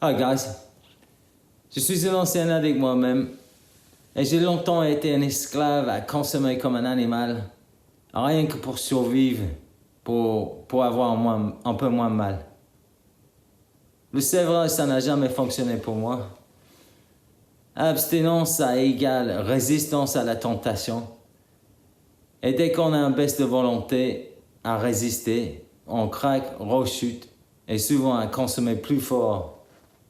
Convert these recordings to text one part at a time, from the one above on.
Hi guys, je suis un ancien addict moi-même et j'ai longtemps été un esclave à consommer comme un animal, rien que pour survivre, pour avoir un peu moins mal. Le sévrage, ça n'a jamais fonctionné pour moi. Abstinence, ça égale résistance à la tentation. Et dès qu'on a un baisse de volonté à résister, on craque, rechute et souvent à consommer plus fort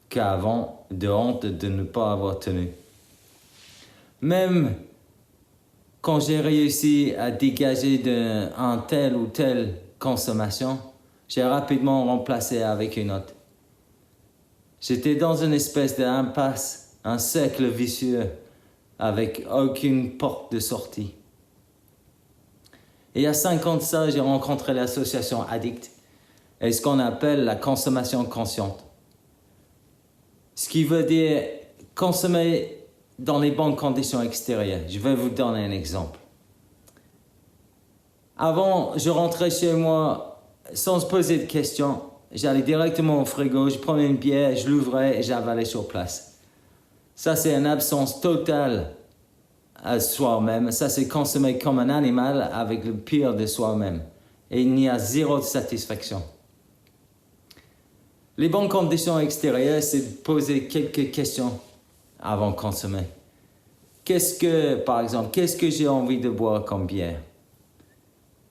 qu'avant, de honte de ne pas avoir tenu. Même quand j'ai réussi à dégager d'un tel ou telle consommation, j'ai rapidement remplacé avec une autre. J'étais dans une espèce d'impasse, un cercle vicieux, avec aucune porte de sortie. Et il y a 5 ans de ça, j'ai rencontré l'association Addict et ce qu'on appelle la consommation consciente. Ce qui veut dire consommer dans les bonnes conditions extérieures. Je vais vous donner un exemple. Avant, je rentrais chez moi sans se poser de questions. J'allais directement au frigo, je prenais une bière, je l'ouvrais et j'avalais sur place. Ça, c'est une absence totale à soi-même. Ça, c'est consommer comme un animal avec le pire de soi-même. Et il n'y a zéro satisfaction. Les bonnes conditions extérieures, c'est de poser quelques questions avant de consommer. Par exemple, qu'est-ce que j'ai envie de boire comme bière?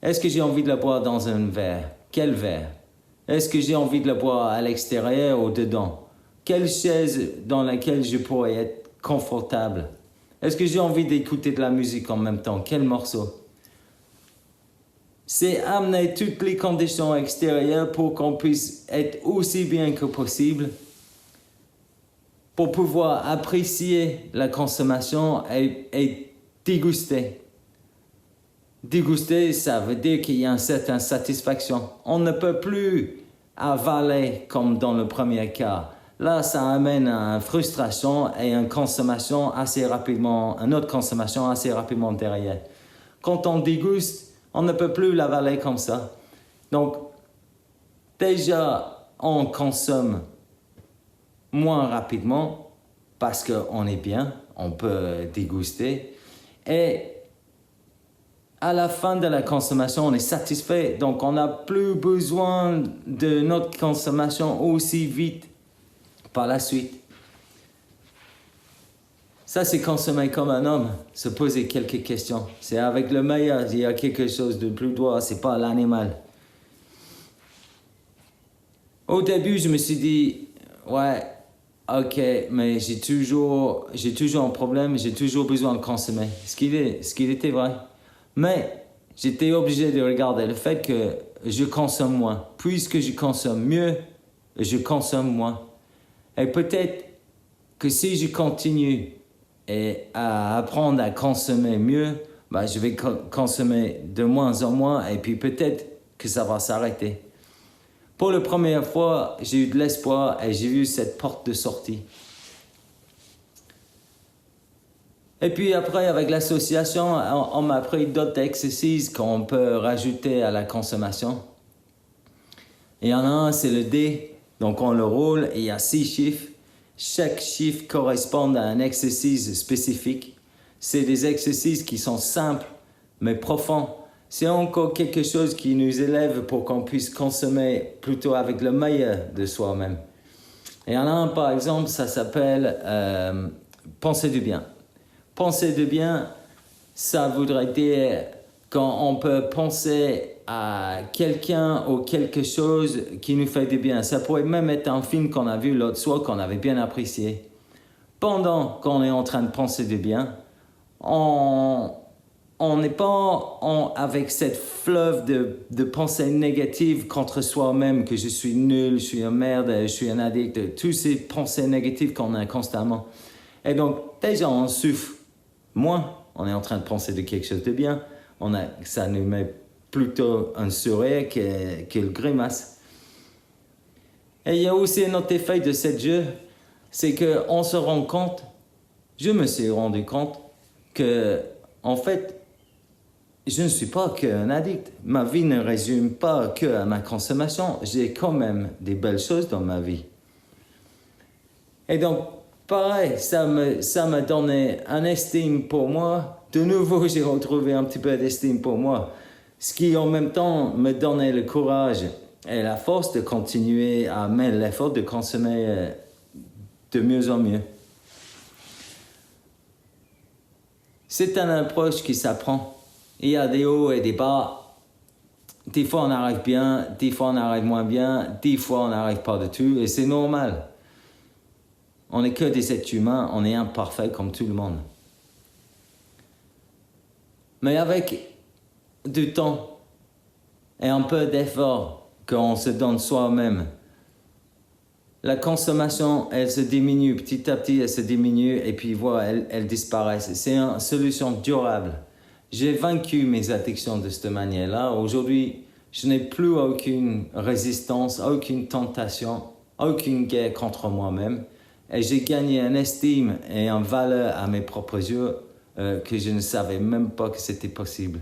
Est-ce que j'ai envie de la boire dans un verre? Quel verre? Est-ce que j'ai envie de la boire à l'extérieur ou dedans? Quelle chaise dans laquelle je pourrais être confortable? Est-ce que j'ai envie d'écouter de la musique en même temps? Quel morceau? C'est amener toutes les conditions extérieures pour qu'on puisse être aussi bien que possible, pour pouvoir apprécier la consommation et déguster. Déguster, ça veut dire qu'il y a une certaine satisfaction. On ne peut plus avaler comme dans le premier cas. Là, ça amène à une frustration et une consommation assez rapidement, une autre consommation assez rapidement derrière. Quand on déguste, on ne peut plus l'avaler comme ça. Donc, déjà, on consomme moins rapidement parce qu'on est bien, on peut déguster. Et à la fin de la consommation, on est satisfait. Donc, on n'a plus besoin de notre consommation aussi vite par la suite. Ça, c'est consommer comme un homme, se poser quelques questions. C'est avec le meilleur, il y a quelque chose de plus droit, c'est pas l'animal. Au début, je me suis dit, ouais, ok, mais j'ai toujours un problème, j'ai toujours besoin de consommer. Ce qu'il était vrai. Mais j'étais obligé de regarder le fait que je consomme moins. Puisque je consomme mieux, je consomme moins. Et peut-être que si je continue à apprendre à consommer mieux, je vais consommer de moins en moins et puis peut-être que ça va s'arrêter. Pour la première fois, j'ai eu de l'espoir et j'ai vu cette porte de sortie. Et puis après, avec l'association, on m'a appris d'autres exercices qu'on peut rajouter à la consommation. Il y en a un, c'est le D. Donc on le roule et il y a 6 chiffres. Chaque chiffre correspond à un exercice spécifique. C'est des exercices qui sont simples, mais profonds. C'est encore quelque chose qui nous élève pour qu'on puisse consommer plutôt avec le meilleur de soi-même. Et il y en a un, par exemple, ça s'appelle penser du bien. Penser du bien, ça voudrait dire quand on peut penser à quelqu'un ou quelque chose qui nous fait du bien. Ça pourrait même être un film qu'on a vu l'autre soir, qu'on avait bien apprécié. Pendant qu'on est en train de penser du bien, on n'est pas avec cette fleuve de pensées négatives contre soi-même, que je suis nul, je suis une merde, je suis un addict, toutes ces pensées négatives qu'on a constamment. Et donc, déjà, on souffre moins, on est en train de penser de quelque chose de bien, ça nous met plutôt un sourire qu'une grimace. Et il y a aussi un autre effet de ce jeu, c'est qu'on se rend compte, je me suis rendu compte que, en fait, je ne suis pas qu'un addict. Ma vie ne résume pas que à ma consommation. J'ai quand même des belles choses dans ma vie. Et donc, pareil, ça m'a donné une estime pour moi. De nouveau, j'ai retrouvé un petit peu d'estime pour moi. Ce qui, en même temps, me donnait le courage et la force de continuer à mettre l'effort de consommer de mieux en mieux. C'est une approche qui s'apprend. Il y a des hauts et des bas. Des fois, on arrive bien, des fois, on arrive moins bien, des fois, on n'arrive pas du tout, et c'est normal. On n'est que des êtres humains, on est imparfaits comme tout le monde. Mais avec du temps et un peu d'effort qu'on se donne soi-même, la consommation, elle se diminue petit à petit, elle se diminue et puis voilà, elle disparaît. C'est une solution durable. J'ai vaincu mes addictions de cette manière-là. Aujourd'hui, je n'ai plus aucune résistance, aucune tentation, aucune guerre contre moi-même. Et j'ai gagné une estime et une valeur à mes propres yeux que je ne savais même pas que c'était possible.